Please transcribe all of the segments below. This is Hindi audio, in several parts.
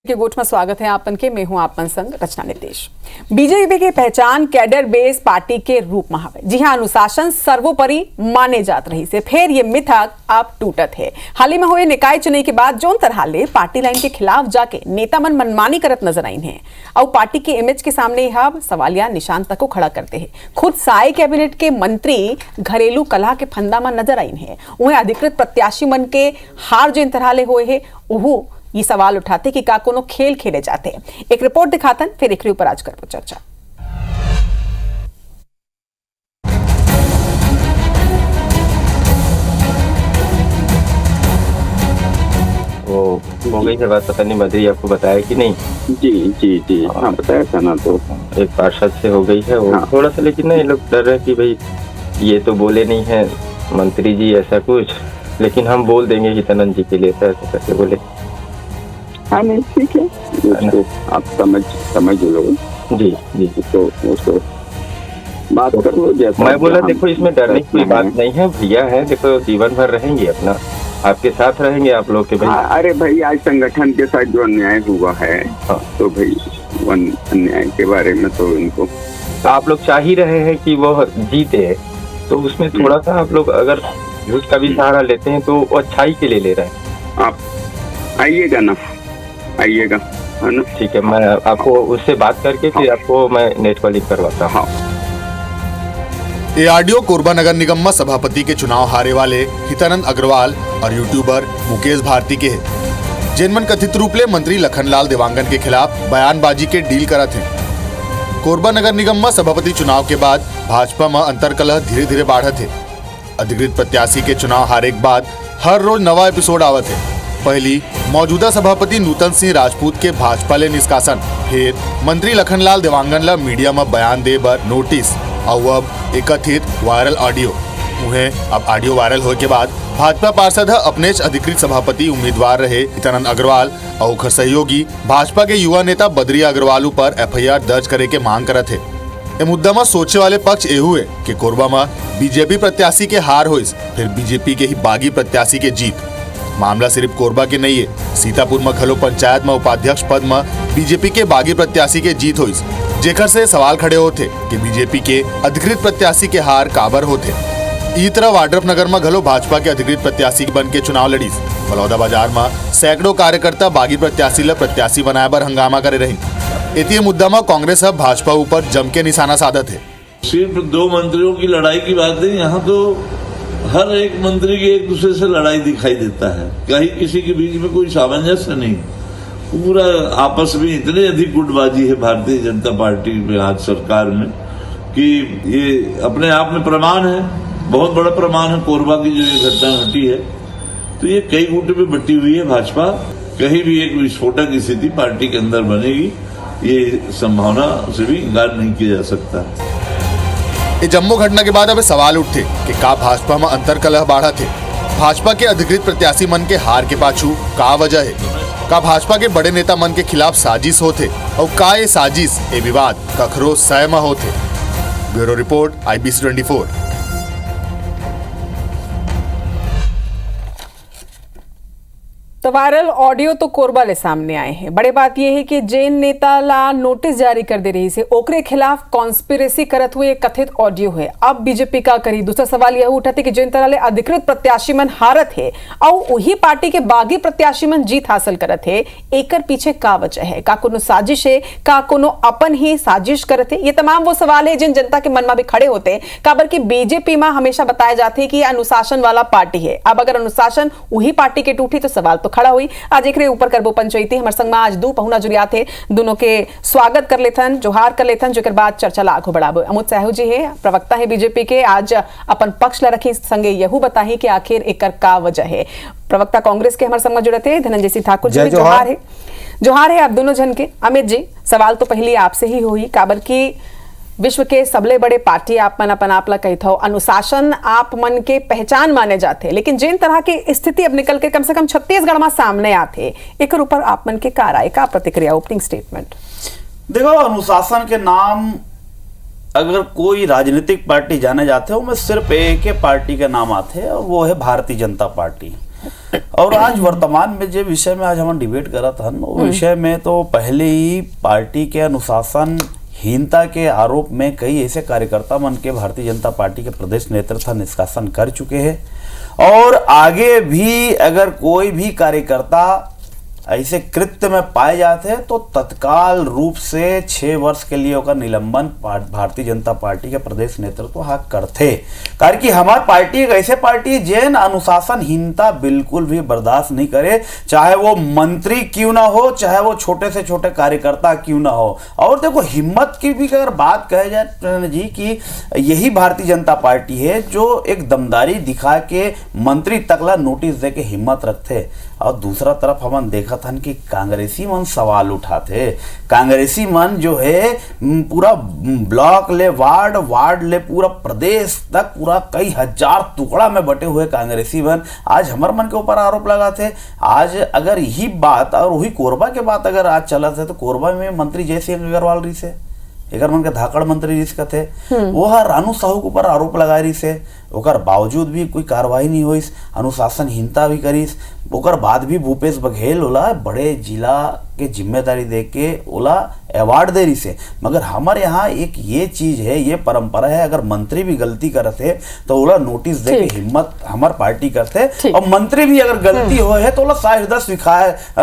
के गोठ में स्वागत है आपन के। मैं हूं आपन संग रचना नितेश। बीजेपी की पहचान कैडर बेस पार्टी के रूप में हवे। जी हां, अनुशासन सर्वोपरि माने जात रही से फिर ये मिथक अब टूटत है। हाल ही में हुए निकाय चुनाव के बाद जोन तरह ले पार्टी लाइन के खिलाफ जाके नेता मनमानी करत नजर आई है और पार्टी के इमेज के सामने यह सवालिया निशान तक को खड़ा करते हैं। खुद साय कैबिनेट के मंत्री घरेलू कलह के फंदा में नजर आई है। उन्हें अधिकृत प्रत्याशी मन के हार जिन तरह ले हुए है वो ये सवाल उठाते कि का कोनो खेल खेले जाते हैं। एक रिपोर्ट दिखातन फिर एक ऊपर आज करबो चर्चा। वो हो गई है बात, पता नहीं बद्री आपको बताया कि नहीं? जी जी जी हाँ बताया था ना। तो एक पार्षद से हो गई है वो। हाँ। थोड़ा सा लेकिन ना ये लोग डर रहे कि भाई ये तो बोले नहीं है मंत्री जी ऐसा कुछ, लेकिन हम बोल देंगे हितनंद जी के लिए ऐसा करके बोले। हाँ नहीं ठीक है, उसको आप समझ लो। जी जी तो उसको बात कर लो जैसा। मैं बोला देखो इसमें डरने की कोई बात नहीं है, भैया है देखो जीवन भर रहेंगे अपना, आपके साथ रहेंगे आप लोग के भाई। अरे भाई आज संगठन के साथ जो अन्याय हुआ है तो भाई अन्याय के बारे में तो इनको तो आप लोग चाह ही रहे हैं कि वो जीते, तो उसमें थोड़ा सा आप लोग अगर झूठ का भी सहारा लेते हैं तो वो अच्छाई के लिए ले रहे हैं। आप आइएगा ना, आइएगा है ना। ठीक है, मैं आपको उससे बात करके फिर आपको मैं नेट कॉलिंग करवाता हूँ। एआरडीओ कोरबा नगर निगम में सभापति के चुनाव हारे वाले हितानंद अग्रवाल और यूट्यूबर मुकेश भारती के है, जिनमन कथित रूप ले मंत्री लखनलाल देवांगन के खिलाफ बयानबाजी के डील करत हैं। कोरबा नगर निगम में सभापति चुनाव के बाद भाजपा में अंतरकलह धीरे धीरे बढ़त है। अधिकृत प्रत्याशी के चुनाव हारे के बाद हर रोज नवा एपिसोड आवत है। पहली मौजूदा सभापति नूतन सिंह राजपूत के भाजपा ले निष्कासन, फिर मंत्री लखनलाल देवांगन ला मीडिया में बयान दे बर नोटिस और अब एक कथित वायरल ऑडियो। उन्हें अब ऑडियो वायरल होने के बाद भाजपा पार्षद अपने अधिकृत सभापति उम्मीदवार रहे हितानंद अग्रवाल और उनके सहयोगी भाजपा के युवा नेता बद्री अग्रवाल पर एफआईआर दर्ज करे के मांग करत है। ये मुद्दा में सोचे वाले पक्ष एहू है कि कोरबा में बीजेपी प्रत्याशी के हार हो, फिर बीजेपी के ही बागी प्रत्याशी के जीत। मामला सिर्फ कोरबा के नहीं है, सीतापुर में घलो पंचायत में उपाध्यक्ष पद में बीजेपी के बागी प्रत्याशी के जीत हुई, जेकर से सवाल खड़े होते कि बीजेपी के अधिकृत प्रत्याशी के हार काबर होते। ई तरह वाड्रफ नगर में घलो भाजपा के अधिकृत प्रत्याशी बन के चुनाव लड़ी। बलौदा बाजार में सैकड़ों कार्यकर्ता बागी प्रत्याशी ला प्रत्याशी बनाए बर हंगामा करे रही। इति मुद्दा में कांग्रेस अब भाजपा ऊपर जम के निशाना साधत है। सिर्फ दो मंत्रियों की लड़ाई की बात नहीं, यहाँ तो हर एक मंत्री की एक दूसरे से लड़ाई दिखाई देता है। कहीं किसी के बीच में कोई सामंजस्य नहीं, पूरा आपस में इतनी अधिक गुटबाजी है भारतीय जनता पार्टी में आज सरकार में कि ये अपने आप में प्रमाण है, बहुत बड़ा प्रमाण है। कोरबा की जो ये घटना घटी है तो ये कई गुट में बटी हुई है भाजपा। कहीं भी एक विस्फोटक स्थिति पार्टी के अंदर बनेगी, ये संभावना से भी इनकार नहीं किया जा सकता। इस जम्मू घटना के बाद अब सवाल उठते कि का भाजपा में अंतरकलह बढ़ा थे। भाजपा के अधिकृत प्रत्याशी मन के हार के पाछू का वजह है? का भाजपा के बड़े नेता मन के खिलाफ साजिश होते और का ये साजिश ये विवाद कखरो सहमा होते? Bureau report IBC 24। तो वायरल ऑडियो तो कोरबा ले सामने आए हैं। बड़ी बात यह है कि जैन नेता ला नोटिस जारी कर दे रही से ओकरे खिलाफ कॉन्स्पिरेसी करत हुए कथित ऑडियो है। अब बीजेपी का करी। दूसरा सवाल यह उठाते कि जैन तरह ले अधिकृत प्रत्याशी मन हारत है और वही पार्टी के बागी प्रत्याशी मन जीत हासिल करत है। एकर पीछे का वजह है? का कोनो साजिश है? का कोनो अपन ही साजिश करत है? ये तमाम वो सवाल है जिन जनता के मन में भी खड़े होते हैं। काबर की बीजेपी में हमेशा बताया जाते है कि अनुशासन वाला पार्टी है। अब अगर अनुशासन वही पार्टी के टूटी तो सवाल तो खड़ा हुई। आज एक ऊपर करबो पंचायती हमारे संग में आज दो पहुना जुड़िया थे, दोनों के स्वागत कर लेथन, जोहार कर लेथन, जो बाद चर्चा ला आगो बढ़ाबो। अमित साहू जी है, प्रवक्ता है बीजेपी के, आज अपन पक्ष ला रखी संगे यहू बताही कि आखिर एकर का वजह है। प्रवक्ता कांग्रेस के हमारे संग में जुड़े थे धनंजय सिंह ठाकुर जी, जोहार है आप दोनों जन के। अमित जी, सवाल तो पहले आपसे ही हुई, काबर की विश्व के सबले बड़े पार्टी आप मन अपन आप ला कहत हो, अनुशासन आप मन के पहचान माने जाते, लेकिन जिन तरह की स्थिति अब निकल के कम से कम छत्तीसगढ़ में सामने आते, एक ऊपर आप मन के का राय, का प्रतिक्रिया, ओपनिंग स्टेटमेंट? देखो, अनुशासन के नाम अगर कोई राजनीतिक पार्टी जाने जाते हो, मैं सिर्फ एक ही पार्टी के नाम आते हैं और वो है भारतीय जनता पार्टी। और आज वर्तमान में जो विषय में आज हम डिबेट करा था वो विषय में तो पहले ही पार्टी के अनुशासनहीनता के आरोप में कई ऐसे कार्यकर्ता मन के भारतीय जनता पार्टी के प्रदेश नेतृत्व निष्कासन कर चुके हैं और आगे भी अगर कोई भी कार्यकर्ता ऐसे कृत्य में पाए जाते हैं तो तत्काल रूप से 6 वर्ष के लिए होकर निलंबन भारतीय जनता पार्टी के प्रदेश नेतृत्व हाँ करते। कारण कि हमारी पार्टी एक ऐसे पार्टी जैन अनुशासनहीनता बिल्कुल भी बर्दाश्त नहीं करे, चाहे वो मंत्री क्यों ना हो, चाहे वो छोटे से छोटे कार्यकर्ता क्यों ना हो। और देखो हिम्मत की भी अगर बात कहे जाए जी कि यही भारतीय जनता पार्टी है जो एक दमदारी दिखा के मंत्री तकला नोटिस दे के हिम्मत रखते। और दूसरा तरफ हम देखा था कि कांग्रेसी मन सवाल उठाते। कांग्रेसी मन जो है पूरा ब्लॉक ले वार्ड ले पूरा प्रदेश तक पूरा कई हजार टुकड़ा में बटे हुए कांग्रेसी मन आज हमारे मन के ऊपर आरोप लगाते। आज अगर यही बात और वही कोरबा के बात अगर आज चला थे तो कोरबा में मंत्री जयसिंह अग्रवाल रही से एक मन के धाकड़ मंत्री जिसका थे वो रानू साहू के ऊपर आरोप लगा रही से, ओकर बावजूद भी कोई कार्रवाई नहीं हुई, अनुशासनहीनता भी करीस। ओकर बाद भी भूपेश बघेल ओला बड़े जिला के जिम्मेदारी दे के ओला अवार्ड दे रही से। मगर हमारे यहाँ एक ये चीज है, ये परंपरा है, अगर मंत्री भी गलती करते तो ओला नोटिस दे के हिम्मत हमार पार्टी करते और मंत्री भी अगर गलती हो है तो ओला साहिदा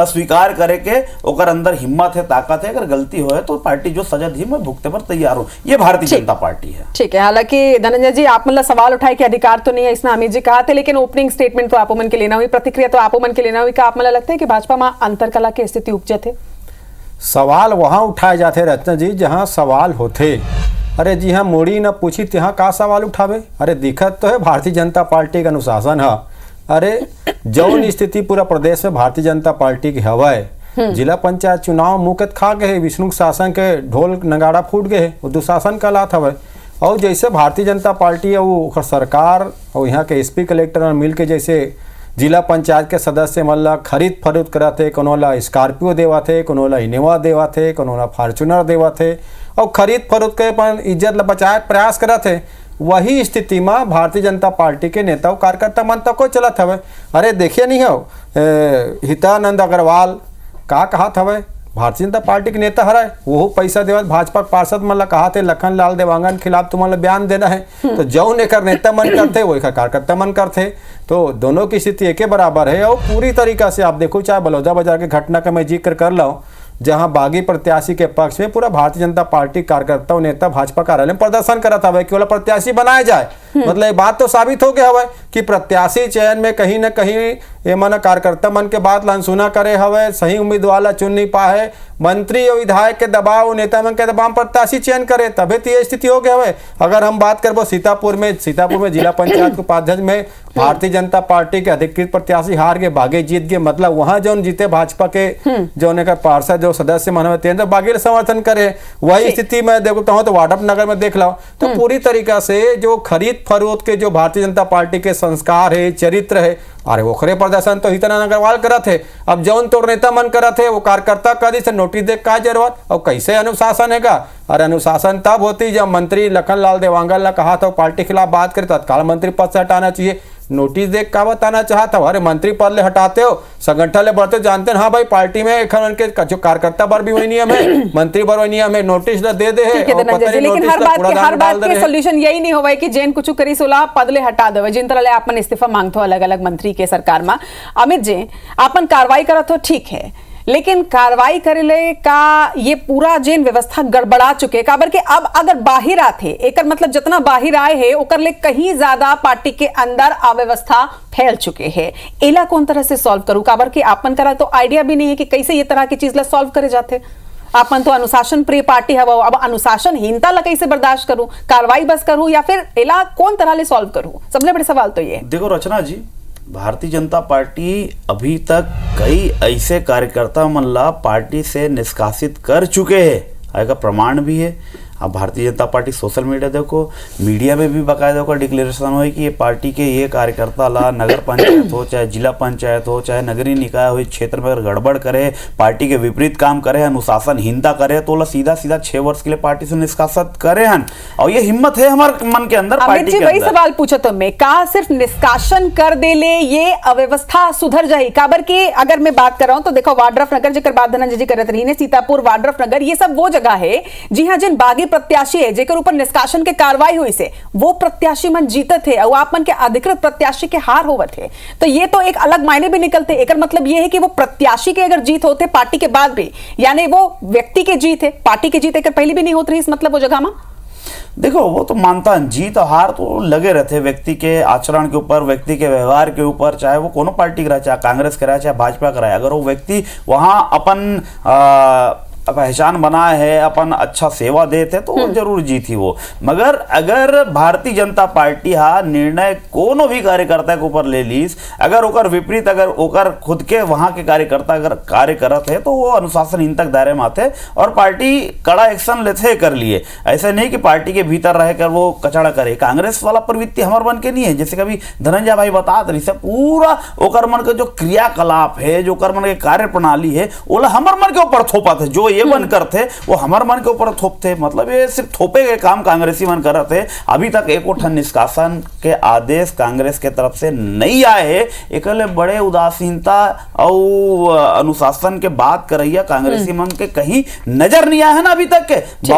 स्वीकार करे के ओकर अंदर हिम्मत है, ताकत है। अगर गलती हो है तो पार्टी जो सजा दी मैं भुगते पर तैयार हूँ। ये भारतीय जनता पार्टी है। ठीक है, हालांकि धनंजय जी आप मतलब सवाल उठाए कि अधिकार तो नहीं है, इसमें अमित जी कहा थे, लेकिन ओपनिंग स्टेटमेंट तो आपो मन के लेना हुई, प्रतिक्रिया तो आपो मन के लेना हुई। क्या आप मतलब लगता है कि भाजपा में अंतरकला की स्थिति उपजे थे? सवाल वहां उठाए जाते रत्ना जी जहां सवाल होते। अरे जी हाँ, मोड़ी न पूछी त्यहाँ का सवाल उठावे। अरे दिक्कत तो है भारतीय जनता पार्टी का अनुशासन है। अरे जौन स्थिति पूरा प्रदेश में भारतीय जनता पार्टी की हवा है, जिला पंचायत चुनाव मुकत खा गए, विष्णु शासन के ढोल नगाड़ा फूट गए, वो दुशासन का लात हवा। और जैसे भारतीय जनता पार्टी है वो सरकार और यहाँ के एसपी कलेक्टर मिल के जैसे जिला पंचायत के सदस्य मतलब खरीद फरोख्त कराते, कोनोला स्कॉर्पियो देवा थे, कोनोला इनोवा देवा थे, कोनोला फॉर्चूनर देवा थे और खरीद फरोख्त के पर इज्जत बचाए प्रयास करा थे। वही स्थिति में भारतीय जनता पार्टी के नेता और कार्यकर्ता मन तक को चलत हवे। अरे देखिए नहीं हो हितानंद अग्रवाल का कहा था भारतीय जनता पार्टी के नेता हराए, वो पैसा देवत भाजपा पार्षद मन ला कहा थे लखन लाल देवांगन खिलाफ तुम्हारा बयान देना है, तो जौन एक नेता मन करते वो एक कार्यकर्ता मन करते, तो दोनों की स्थिति एक बराबर है। और पूरी तरीका से आप देखो, चाहे बलौदा बाजार की घटना का मैं जिक्र कर ला, जहां बागी प्रत्याशी के पक्ष में पूरा भारतीय जनता पार्टी कार्यकर्ता और नेता भाजपा कार्यालय में प्रदर्शन करा था कि वाला प्रत्याशी बनाया जाए। मतलब ये बात तो साबित हो गया हवे कि प्रत्याशी चयन में कहीं न कहीं ये मन कार्यकर्ता मन के बात लानसुना करे हवे, सही उम्मीदवार चुन नहीं पाए, मंत्री और विधायक के दबाव नेता मन के दबाव प्रत्याशी चयन करे, तभी तो ये स्थिति हो गया हवे। अगर हम बात करबो सीतापुर में जिला पंचायत उपाध्यक्ष में भारतीय जनता पार्टी के अधिकृत प्रत्याशी हार के बागे जीत गए, मतलब वहां जो जीते भाजपा के जो पार्षद जो सदस्य मन तेंद्र बागे समर्थन करे। वही स्थिति में देखता हूँ तो वाड्रप नगर में देख लो तो पूरी तरीका से जो खरीद फरोख्त के जो भारतीय जनता पार्टी के संस्कार है, चरित्र है, अरे ओखरे प्रदर्शन तो हितानंद अग्रवाल करा थे। अब जौन तोड़ नेता मन करा थे वो कार्यकर्ता कदी से नोटिस दे का जरूरत और कैसे अनुशासन है का? अरे अनुशासन तब होती जब मंत्री लखन लाल देवांगन ने कहा था पार्टी के खिलाफ बात करे तत्काल मंत्री पद से हटाना चाहिए। नोटिस देख का बताना चाहता हो? अरे मंत्री पद ले हटाते हो, संगठन ले बढ़ते, जानते हैं हाँ भाई पार्टी में उनके जो कार्यकर्ता पर भी वही नियम है, मंत्री पर वही नियम है, नोटिस दे दे है। लेकिन हर बात के सोल्यूशन यही नहीं होगा कि जैन कुछ करी सोला पद ले हटा दे, जिन तरह आपन इस्तीफा मांगते हो अलग अलग मंत्री के सरकार में। अमित जी आपन कार्रवाई करत हो ठीक है, लेकिन कार्रवाई करे का ये पूरा जेन व्यवस्था गड़बड़ा चुके काबर के अब अगर बाहर आते एक मतलब जितना बाहर आए है ओकर ले कहीं ज्यादा पार्टी के अंदर अव्यवस्था फैल चुके हैं। एला कौन तरह से सॉल्व करूं काबर के आपन करा तो आइडिया भी नहीं है कि कैसे ये तरह की चीज ला सॉल्व करे जाते। आपन तो अनुशासन प्रिय पार्टी हवा, अब अनुशासनहीनता ला कैसे बर्दाश्त करूं, कार्रवाई बस करूं या फिर एला कौन तरह ले सॉल्व करूं? सबसे बड़े सवाल तो ये देखो रचना जी, भारतीय जनता पार्टी अभी तक कई ऐसे कार्यकर्ता मन ला पार्टी से निष्कासित कर चुके हैं, का प्रमाण भी है। अब Bharatiya Janata party social media देखो, मीडिया में भी बाकायदा का डिक्लेरेशन हो कि ये पार्टी के ये कार्यकर्ता ला नगर पंचायत हो, चाहे जिला पंचायत हो, चाहे नगरीय निकाय हो, क्षेत्र में अगर गड़बड़ करे, पार्टी के विपरीत काम करे, अनुशासनहीनता करे, तो सीधा सीधा 6 वर्ष के लिए पार्टी से निष्कासित करे हन। और ये हिम्मत है हमारे मन के अंदर, पार्टी के वही अंदर। सवाल पूछा तो मैं कहा सिर्फ निष्कासन कर दे ले ये अव्यवस्था सुधर जाए काबर के अगर मैं बात कर रहा हूं तो देखो वाड्रफ नगर जेकर बात धनंजय जी करत रही ने, सीतापुर वाड्रफ नगर ये सब वो जगह है जी हां जिन बागी प्रत्याशी है जेकर ऊपर निष्कासन के कार्रवाई हुई से वो प्रत्याशी मन जीतत है और आप मन के अधिकृत प्रत्याशी के हार होवत है। तो ये तो एक अलग मायने भी निकलते, एक मतलब ये है कि वो प्रत्याशी के अगर जीत होते पार्टी के बाद भी, यानी वो व्यक्ति के जीत है, पार्टी की जीत पहले भी नहीं होती रही, इस मतलब वो जगह में देखो वो तो मानता है जीत और हार तो लगे रहते व्यक्ति के आचरण के ऊपर, व्यक्ति के व्यवहार के ऊपर, चाहे वो कोनो पार्टी का रहे, चाहे कांग्रेस का रहे, चाहे भाजपा का रहे। अगर वो व्यक्ति वहां अपन पहचान बनाए है, अपन अच्छा सेवा देते तो जरूर जीती वो। मगर अगर भारतीय जनता पार्टी हा निर्णय कोनो भी कार्यकर्ता के ऊपर ले लीस, अगर ओकर विपरीत अगर ओकर खुद के वहां के कार्यकर्ता अगर कार्य करत है तो वो अनुशासनहीनता के दायरे में आते और पार्टी कड़ा एक्शन लेते कर लिए। ऐसे नहीं कि पार्टी के भीतर रहकर वो कचड़ा करे। कांग्रेस वाला प्रवृत्ति हमार मन के नहीं है, जैसे कभी धनंजय भाई बता रही से पूरा ओकर मन के जो क्रियाकलाप है, जो ओकर मन के कार्य प्रणाली है, ओला हमार मन के ऊपर थोपा थे। जो ये मन करते वो हमार मन के ऊपर थोपते, मतलब ये सिर्फ थोपे के काम कांग्रेसी मन कर रहे थे। अभी तक एक उठन निष्कासन के आदेश कांग्रेस के तरफ से नहीं आए है। एक बड़े उदासीनता और अनुशासन के बात करैया कांग्रेसी मन के कहीं नजर नहीं आया है ना अभी तक के।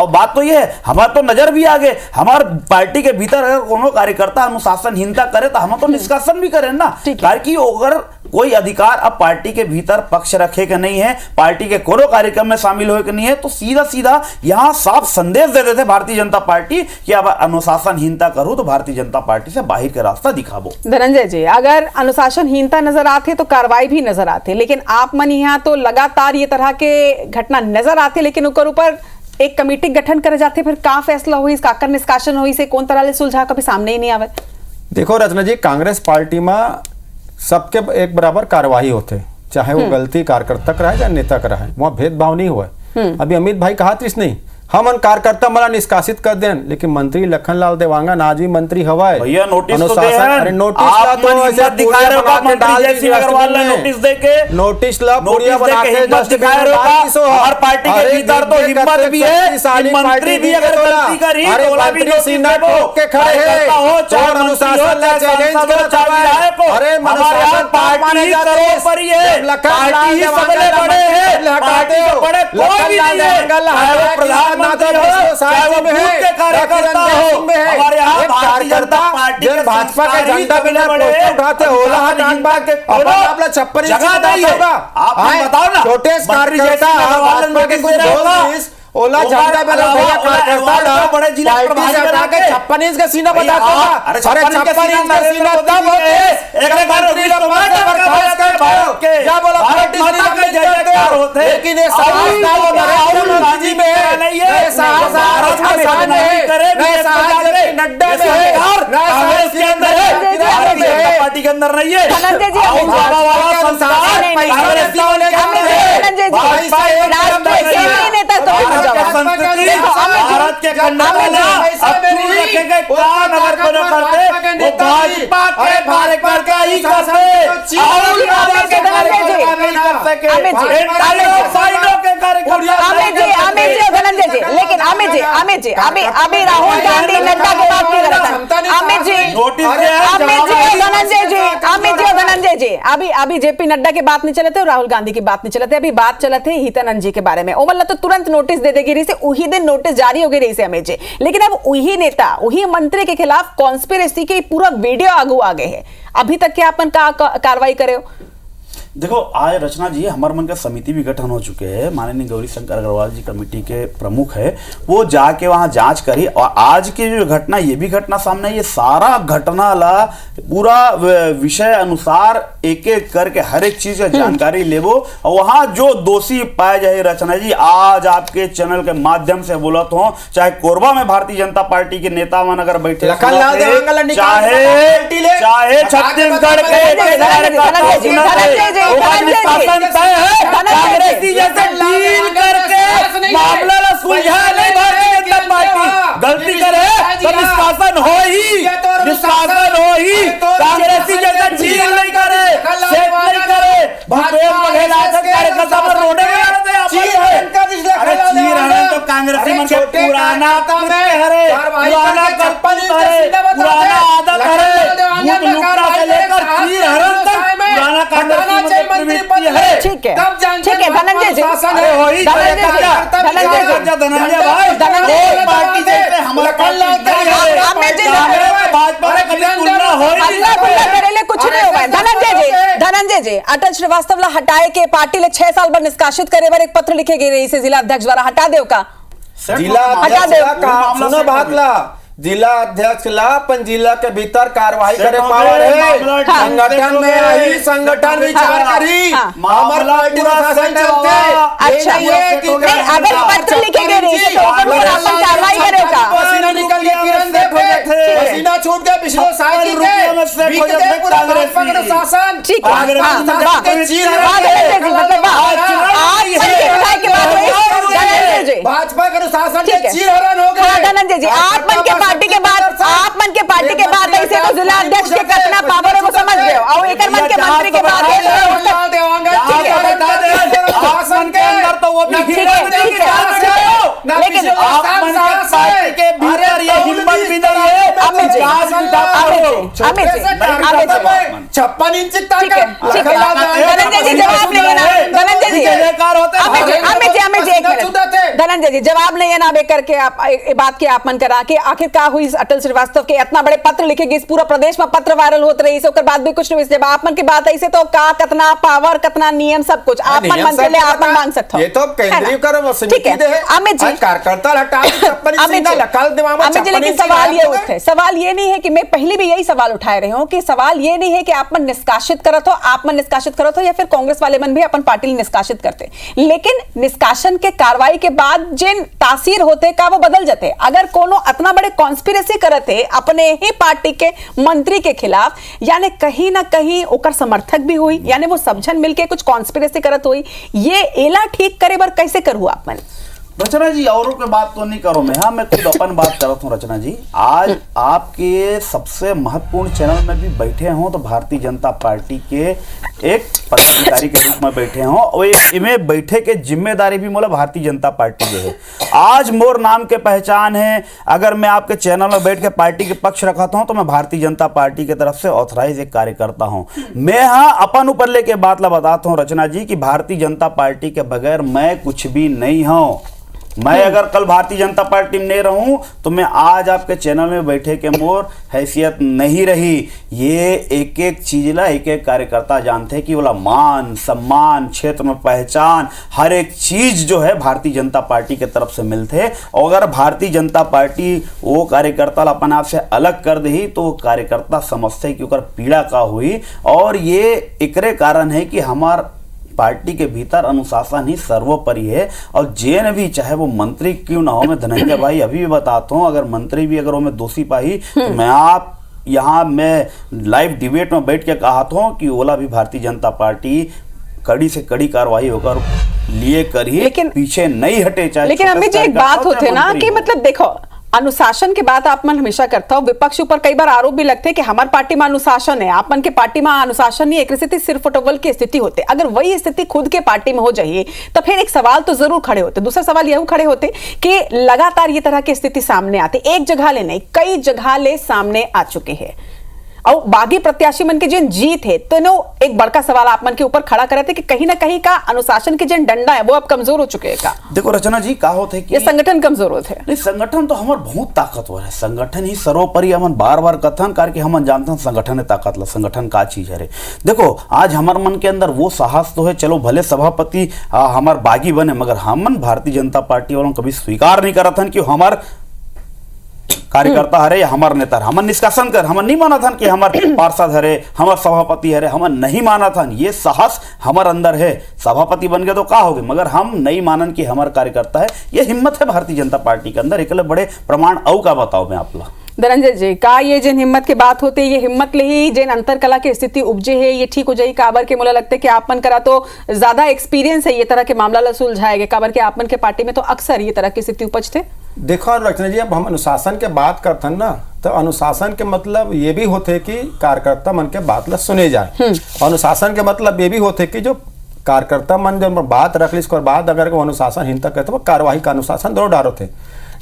बात तो ये है, हमार तो नजर भी आगे, हमार पार्टी के भीतर अगर कोनो कार्यकर्ता अनुशासनहीनता करे तो हम तो निष्कासन भी करें ना, ताकि अगर कोई अधिकार अब पार्टी के भीतर पक्ष रखे के नहीं है, पार्टी के कोनो कार्यक्रम में शामिल होए के नहीं है, तो सीधा सीधा यहां साफ संदेश दे देते भारतीय जनता पार्टी कि अब अनुशासनहीनता करूं तो भारतीय जनता पार्टी से बाहर के रास्ता दिखाबो। धनंजय जी, अगर अनुशासनहीनता नजर आते तो कार्रवाई भी नजर आते, लेकिन आप मन यहाँ तो लगातार ये तरह के घटना नजर आते, लेकिन ऊपर एक कमेटी गठन करे जाते, फिर का फैसला हुई, काकर निष्कासन हुई से कौन तरह से सुलझा कभी सामने ही नहीं आवे। देखो रचना जी, कांग्रेस पार्टी में सबके एक बराबर कार्यवाही होते, चाहे वो गलती कार्यकर्ता का रहे या नेता का रहे, वहाँ भेदभाव नहीं हुआ। अभी अमित भाई कहा त्रिस नहीं, हम कार्यकर्ता मला निष्कासित कर दें, लेकिन मंत्री लखनलाल देवांगन आज भी मंत्री हवाए भैया नोटिस तो दे अरे नोटिस ला तो ऐसे दिखाए रहो का मंत्री जैसी अग्रवाल ने नोटिस दे के नोटिस ला पूरिया बना के हिम्मत दिखाए रहो का हर पार्टी के भीतर तो हिम्मत भी है कि मंत्री भी अगर गलती करी तो वाला भी नोटिस देबो के खड़े हैं चार अनुशासन ला चैलेंज करता है को अरे हमारे पार्टी करो पर ये पार्टी सबसे बड़े हैं, पार्टी के बड़े कोई भी नहीं है, प्रधान कार्यकर्ता हो हमारे यहाँ भारतीय जनता पार्टी के भाजपा के झंडा बिना उठाते होला अपना 56 जगह नहीं है। आप बताओ ना छोटे कार्यकर्ता भाजपा के कुछ ओला झंडा बना भैया कार्यकर्ता बड़े जिला पार्टी से हटा के 56 इंच का सीना बता दो। अरे 56 इंच का सीना तब होते एक मंत्री लोग के क्या बोला पार्टी के जयकार होते, लेकिन ये साहस ना वो राहुल गांधी में ये साहस भारत में शान है, नए साहस नड्डा में है, कांग्रेस के अंदर है, पार्टी के अंदर नहीं है। धनंजय जी बाबा वाला संसार कांग्रेस वाले धनंजय जी राष्ट्रीय नेता तो भारत के कंधा रखेंगे काम अगर कोनो करते वो भाजपा के कार्यकर्ता ही करते, लेकिन अमित जी अभी राहुल गांधी नड्डा की बात नहीं करता। धनंजय जी अभी जेपी नड्डा की बात नहीं चलते और राहुल गांधी की बात नहीं चलते, अभी बात चलते हितनंद जी के बारे में। ओमल तो तुरंत नोटिस दे देगी रही से, उही दिन नोटिस जारी हो गई रही से अमित जी, लेकिन अब वही नेता वही मंत्री के खिलाफ कॉन्स्पिरेसी के पूरा वीडियो आगे है, अभी तक क्या अपन कार्रवाई करे हो? देखो आज रचना जी हमारे मन का समिति भी गठन हो चुके हैं, माननीय गौरी शंकर अग्रवाल जी कमेटी के प्रमुख है, वो जाके वहां जांच करी और आज की जो घटना ये भी घटना सामने, ये सारा घटना ला पूरा विषय अनुसार एक एक करके हर एक चीज का जानकारी लेवो और वहां जो दोषी पाए जाए। रचना जी आज आपके चैनल के माध्यम से बोलत हो, चाहे कोरबा में भारतीय जनता पार्टी के नेता मन अगर बैठे चाहे छत्तीसगढ़ के ओकर निष्कासन तय है। कांग्रेसी जैसे डील करके मामला ला सुलझा नहीं भारतीय जनता पार्टी। गलती करे तो निष्कासन हो ही, निष्कासन हो ही। कांग्रेसी जैसे डील नहीं करे, सेट नहीं करे। भूपेश बघेल आकर कार्यकर्ता पर रोने में लड़ते हैं। अरे चीर हरण तो कांग्रेसी मन के पुराना कृत्य हरे, पुराना करतूत हरे, पुराना आदत हरे। भूत लुकड़ा से लेकर चीर हरण तक पुराना कांग्रेसी मन की प्रवृत्ति है। ठीक है, ठीक है धनंजय जी, अरे हो ही धनंजय भाई, एक पार्टी जैसे हमारा भाजपा में कभी तुलना हो ही नहीं। कुछ नहीं होगा। धनंजय जी, अटल श्रीवास्तव ला हटाए के पार्टी ले 6 साल बाद निष्कासित करे बार एक पत्र लिखे गए रही से जिला अध्यक्ष द्वारा हटा देव का जिला अध्यक्ष का सुनो बात ला, जिला अध्यक्ष ला अपन जिला के भीतर कार्रवाई करे पावर है। संगठन में आई, संगठन विचार करी, हमार पार्टी का शासन चलते। अच्छा, नहीं अगर पत्र लिखे गए रही तो अपन कार्रवाई करेगा। पसीना निकल गया, किरण देखो, पसीना छूट गया पिछले साल की शासन। ठीक है, भाजपा के अनुशासन के चीरहरण हो गए। धनंजय जी, आप मन के पार्टी के बाद ऐसे तो जिला अध्यक्ष के कितना पावर है वो समझ गए और एक मन के मंत्री के बाद शासन के अंदर तो वो भी लेकिन पार्टी के भीतर ये हिम्मत भी नहीं है। 56 इंच धनंजय जी जवाब नहीं है ना, धनंजय जी धनंजय जी जवाब नहीं है ना करके आप बात की आप मन करा के आखिर का हुई अटल श्रीवास्तव के इतना बड़े पत्र लिखे गए, इस पूरा प्रदेश में पत्र वायरल होते रही से बाद भी कुछ नहीं। जब आप मन की बात ऐसे तो का कितना पावर कितना नियम सब कुछ आप मन के लिए आप मांग सकते हो। ये तो केंद्रीय कर्म समिति दे है। अमित जी कार्यकर्ता हटा लेकिन सवाल ये नहीं है कि मैं पहले भी यही सवाल उठाए रही हूँ कि सवाल ये नहीं है कि आप मन निष्कासित करत हो या फिर कांग्रेस वाले मन भी अपन पार्टी निष्कासित करते, लेकिन निष्कासन के कार्रवाई के बाद जिन तासीर होते का वो बदल जाते। अगर कोनो इतना बड़े कॉन्स्पिरेसी करते अपने ही पार्टी के मंत्री के खिलाफ, यानी कहीं ना कहीं ओकर समर्थक भी हुई, यानी वो समझन मिलके कुछ कॉन्स्पिरेसी करत हुई, ये एला ठीक करे बर कैसे करू आप मन? रचना जी औरों के बात तो नहीं करो, मैं खुद अपन बात करता हूँ। रचना जी, आज आपके सबसे महत्वपूर्ण चैनल में भी बैठे हों तो भारतीय जनता पार्टी के एक पदाधिकारी के रूप में बैठे हों और इनमें बैठे के जिम्मेदारी भी मोला भारतीय जनता पार्टी के है। आज मोर नाम के पहचान है, अगर मैं आपके चैनल में बैठ के पार्टी के पक्ष रखाता हूँ तो मैं भारतीय जनता पार्टी की तरफ से ऑथराइज एक कार्यकर्ता हूँ। मैं अपन ऊपर लेके बात ला बताता हूँ रचना जी की भारतीय जनता पार्टी के बगैर मैं कुछ भी नहीं हूँ। मैं अगर कल भारतीय जनता पार्टी में नहीं रहूं तो मैं आज आपके चैनल में बैठे के मोर हैसियत नहीं रही। ये एक एक चीज ला एक एक कार्यकर्ता जानते हैं कि बोला मान सम्मान, क्षेत्र में पहचान, हर एक चीज जो है भारतीय जनता पार्टी के तरफ से मिलते। और अगर भारतीय जनता पार्टी वो कार्यकर्ता अपन आप से अलग कर दी तो वो कार्यकर्ता समझते कि ओकर पीड़ा का हुई। और ये एकरे कारण है कि हमार पार्टी के भीतर अनुशासन ही सर्वोपरि है। और जेन भी चाहे वो मंत्री क्यों ना हो, मैं धनंजय भाई अभी भी बताता हूँ, अगर मंत्री भी अगर वो में दोषी पाई तो मैं आप यहाँ मैं लाइव डिबेट में बैठ के कहा था कि ओला भी भारतीय जनता पार्टी कड़ी से कड़ी कार्रवाई होकर लिए करिए, लेकिन पीछे नहीं हटे। चाहे लेकिन अमित जी एक बात होते ना कि मतलब देखो अनुशासन की बात आप मन हमेशा करता हो, विपक्ष ऊपर कई बार आरोप भी लगते हैं कि हमारी पार्टी में अनुशासन है, आप मन के पार्टी में अनुशासन नहीं, एक स्थिति सिर्फ टोवल की स्थिति होते। अगर वही स्थिति खुद के पार्टी में हो जाए तो फिर एक सवाल तो जरूर खड़े होते। दूसरा सवाल यह खड़े होते कि लगातार ये तरह की स्थिति सामने आती, एक जगह ले नहीं कई जगह ले सामने आ चुके हैं और बागी प्रत्याशी मन के जिन जीत है तो नो एक बड़का सवाल आप मन के ऊपर खड़ा करे थे कि कहीं ना कहीं का अनुशासन के जिन डंडा है वो अब कमजोर हो चुके हैं का? देखो रचना जी का होते कि ये संगठन कमजोर होते हैं। नहीं, संगठन तो हमार बहुत ताकतवर है, संगठन ही सर्वोपरि। हम बार बार कथन करके हम जानते हैं संगठन है ताकत ला, संगठन का चीज है। देखो आज हमार मन के अंदर वो साहस तो है, चलो भले सभापति हमार बागी बने मगर हमन भारतीय जनता पार्टी वालों कभी स्वीकार नहीं करत हन कि हमार कार्यकर्ता हरे या हमार नेता हमन निष्कासन कर, हमन नहीं माना था कि हमार पार्षद हरे हमार सभापति हरे, हमन नहीं माना था। ये साहस हमार अंदर है, सभापति बन गए तो का हो गए मगर हम नहीं मानन कि हमार कार्यकर्ता है। ये हिम्मत है भारतीय जनता पार्टी के अंदर, एक बड़े प्रमाण औ का बताओ मैं आप लोग। धनंजय जी का ये जिन हिम्मत की बात होती है, ये हिम्मत ले ही जिन अंतर कला की स्थिति उपजे है ये ठीक हो जाएगी काबर के मोला लगता है कि आपमन करा तो ज्यादा एक्सपीरियंस है ये तरह के मामला ला सुलझाएगा काबर के आपमन के पार्टी में तो अक्सर ये तरह की स्थिति उपजते। देखो रचना जी, अब हम अनुशासन के बात करते हैं ना, तो अनुशासन के मतलब ये भी होते कि कार्यकर्ता मन के बात ला सुने जाए। अनुशासन के मतलब ये भी होते कि जो कार्यकर्ता मन जब बात रख ली इसके बाद अगर वो अनुशासनहीनता करते वो कार्यवाही का अनुशासन दो डारो थे।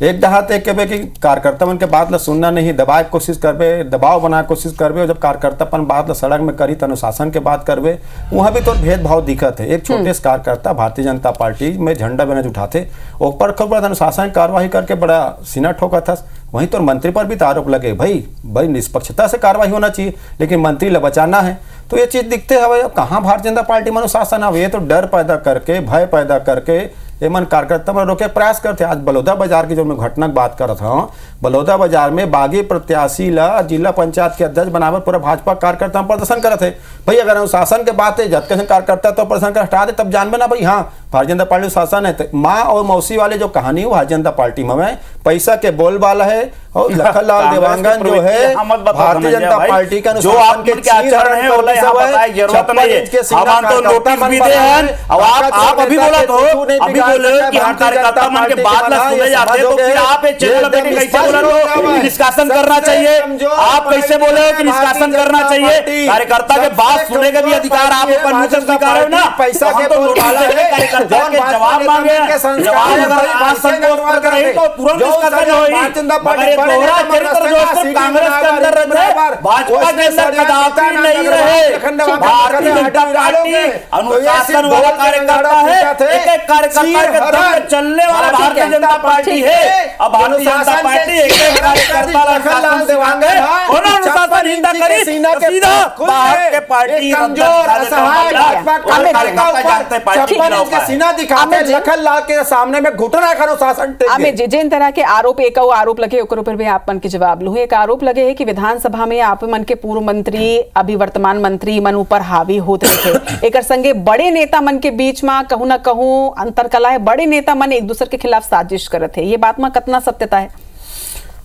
एक दहात एक के कि कार्यकर्ता मन के बात ला सुनना नहीं, दबाए कोशिश करबे, दबाव बनाए कोशिश करबे, और जब कार्यकर्तापन बात ला सड़क में करी तो अनुशासन के बात करबे, वहाँ भी तो भेदभाव दिखत है। एक छोटे से कार्यकर्ता भारतीय जनता पार्टी में झंडा बेनज उठाते, ऊपर खबर अनुशासन कार्रवाई करके बड़ा सीना ठोका था। वहीं तो मंत्री पर भी तो आरोप लगे, भाई निष्पक्षता से कार्रवाई होना चाहिए, लेकिन मंत्री ला बचाना है। तो ये चीज दिखते हवे। अब कहाँ भारतीय जनता पार्टी में अनुशासन है? ये तो डर पैदा करके, भय पैदा करके एमन कार्यकर्ता में रोके प्रयास करते। आज बलौदा बाजार की जो मैं घटना की बात कर रहा हूँ, बलौदा बाजार में बागी प्रत्याशी ला जिला पंचायत के अध्यक्ष बनावे पूरा भाजपा कार्यकर्ता प्रदर्शन करते। भाई अगर अनुशासन के बात है, जब कार्यकर्ता तो प्रदर्शन कर हटा दे, तब जानबे ना भाई हाँ भारतीय जनता पार्टी शासन है। तो माँ और मौसी वाले जो कहानी है भारतीय जनता पार्टी में पैसा के बोल वाला है, और लखनलाल देवांगन जो है भारतीय जनता पार्टी का जो आपके आचरण है बोला यहाँ बताए जरूरत नहीं है। हम तो नोटिस भी दे हैं। अब आप अभी बोला तो अभी बोले कि हम कार्यकर्ता मन के बात ना सुने जाते, तो फिर आप एक चैनल पे कैसे बोल रहे हो निष्कासन करना चाहिए? आप कैसे बोले कि निष्कासन करना चाहिए? कार्यकर्ता के बात सुनने का भी अधिकार आप ऊपर मुंह से स्वीकार है ना। पैसा के तो कार्यकर्ता के जवाब मांगे, जवाब अगर बात संतोष कर रहे तो तुरंत निष्कासन होगी। मगर दोहरा चरित्र जो सिर्फ कांग्रेस के अंदर रहे, भाजपा के अंदर कदापि नहीं रहे। भारतीय जनता पार्टी अनुशासन वाला कार्यकर्ता है, एक एक कार्यकर्ता के दम पे चलने वाला भारतीय जनता पार्टी है। अब भारतीय जनता पार्टी एक एक कार्यकर्ता लखनलाल देवांगन अनुशासनहीनता करी सीधा बाहर के पार्टी कमजोर असहाय सीना दिखाते लखनलाल के सामने में घुटना का अनुशासन। अमित जी जिन तरह के आरोप एक आरोप लगे ओकर ऊपर भी आप मन के जवाब लू। एक आरोप लगे है कि विधानसभा में आप मन के पूर्व मंत्री अभी वर्तमान मंत्री मन ऊपर हावी होते थे। एक संगे बड़े नेता मन के बीच में कहूं ना कहूं अंतर कला है, बड़े नेता मन एक दूसरे के खिलाफ साजिश करते हैं। ये बात में कितना सत्यता है?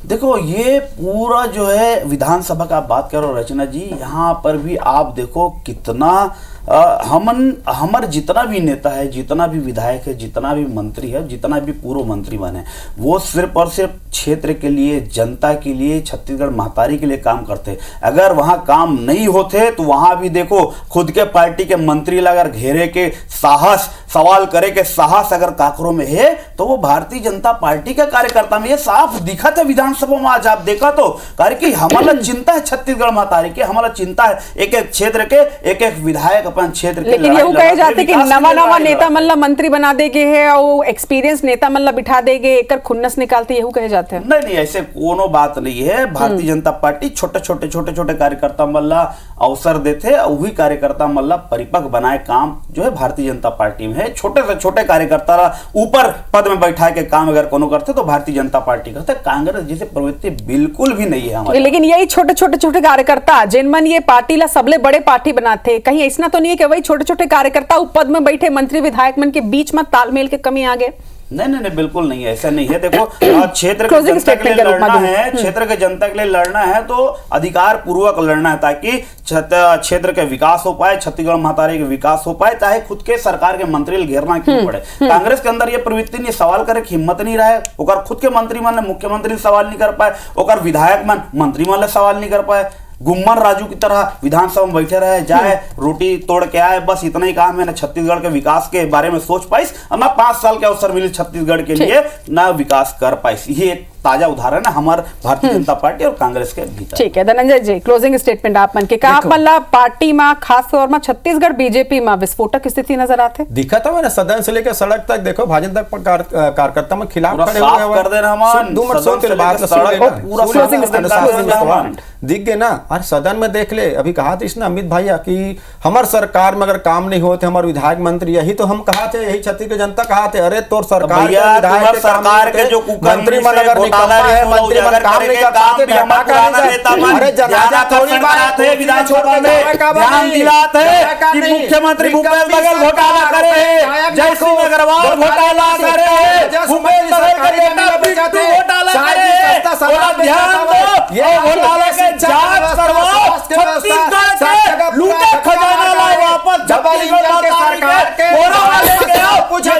देखो ये पूरा जो है विधानसभा का बात करो रचना जी, यहाँ पर भी आप देखो कितना हमर जितना भी नेता है, जितना भी विधायक है, जितना भी मंत्री है, जितना भी पूर्व मंत्री बने, वो सिर्फ और सिर्फ क्षेत्र के लिए, जनता के लिए, छत्तीसगढ़ महतारी के लिए काम करते। अगर वहां काम नहीं होते तो वहां भी देखो खुद के पार्टी के मंत्री अगर घेरे के साहस, सवाल करे के साहस अगर काकरों में है तो वो भारतीय जनता पार्टी के कार्यकर्ता में ये साफ दिखा था विधानसभा में। आज आप देखा तो कार्य की हमारा चिंता है छत्तीसगढ़ महतारी के, हमारा चिंता है एक एक क्षेत्र के एक एक विधायक अपन क्षेत्र के। लेकिन ये कहे जाते कि नवा नेता मल्ला मंत्री बना देगे है और एक्सपीरियंस नेता मल्ला बिठा देगे, एक खुन्नस निकालते यही कहे जाते हैं। नहीं ऐसे कोनो बात नहीं है। भारतीय जनता पार्टी छोटे छोटे कार्यकर्ता मल्ला अवसर देते, वही कार्यकर्ता मल्ला परिपक्व बनाए काम जो है भारतीय जनता पार्टी में है। छोटे से छोटे कार्यकर्ता ऊपर पद में बैठा के काम अगर कोनो करते तो भारतीय जनता पार्टी करते। कांग्रेस जैसे प्रवृत्ति बिल्कुल भी नहीं है हमारे। लेकिन यही छोटे कार्यकर्ता जिनमन ये पार्टी ला सबले बड़े पार्टी बनाते, कहीं ऐसा तो नहीं है कि वही छोटे छोटे कार्यकर्ता पद में बैठे मंत्री विधायक मन के बीच में तालमेल के कमी आ गए? नहीं बिल्कुल नहीं है, ऐसा नहीं है। देखो क्षेत्र के जनता के लिए लड़ना है, क्षेत्र के जनता के लिए लड़ना है तो अधिकार पूर्वक लड़ना है ताकि क्षेत्र के विकास हो पाए, छत्तीसगढ़ महतारी के विकास हो पाए, चाहे खुद के सरकार के मंत्री घेरना क्यों पड़े। कांग्रेस के अंदर ये प्रवृत्ति नहीं, सवाल करे की हिम्मत नहीं रहे। ओकर खुद के मंत्री मन मुख्यमंत्री सवाल नहीं कर पाए, ओकर विधायक मन मंत्री मन सवाल नहीं कर पाए। गुम्मन राजू की तरह विधानसभा में बैठे रहे, जाए रोटी तोड़ के आए, बस इतना ही काम है। ना छत्तीसगढ़ के विकास के बारे में सोच पाइस, ना 5 साल के अवसर मिले छत्तीसगढ़ के लिए, ना विकास कर पाइस। ये एक ताजा उदाहरण है हमारे भारतीय जनता पार्टी और कांग्रेस के भीतर। ठीक है धनंजय जी, क्लोजिंग स्टेटमेंट आप मन के का आप मल्ला पार्टी में खास तौर में छत्तीसगढ़ बीजेपी में विस्फोटक स्थिति नजर आते दिखा था मैंने सदन से लेकर सड़क तक देखो भाजपा तक कार्यकर्ता में खिलाफ खड़े कर देना दिख गए ना। और सदन में देख ले, अभी कहा था इसने अमित भैया कि हमार सरकार में अगर काम नहीं होते हमारे विधायक मंत्री, यही तो हम कहा थे, यही छत्तीसगढ़ जनता कहा थे, अरे तो सरकार के जो मंत्री मन अगर निकलता है, मंत्री मन काम नहीं करते, अरे जनाजा थोड़ी बात है विधानसभा में ध्यान दिलाते हैं कि मुख्यमंत्री भूपेश बघेल घोटाला करे, जयसिंह अग्रवाल घोटाला करे, भूपेश बघेल का बेटा बिट्टू घोटाला करे। ध्यान दो ये घोटाले के जांच करवाओ, छत्तीसगढ़ के लूटे खजाना लाए वापस, छत्तीसगढ़ सरकार के पूछा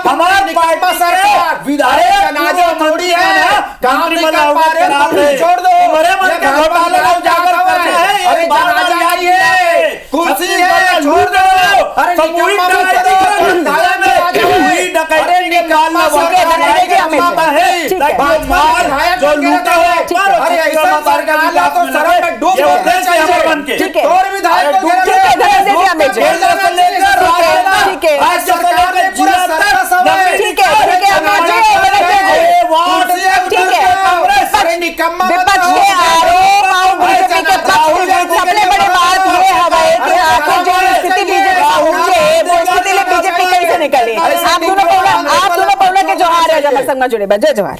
हमारे पार्टी सरकार विधायक अनाजा मोड़ी है, काम नहीं कर पा रहे, छोड़ दो, बड़े मन के घोटाले का उजागर करना है, अरे जनाजा आइए, कुर्सी है, छोड़ दो, अरे सामूहिक डकैती निकालना है, जो लूटा है, अरे ऐसा सरकार तो शर्म में डूब जाते, और विधायक को आप दोनों बोला कि जोहार है, जब संग जुड़े जय जोहार।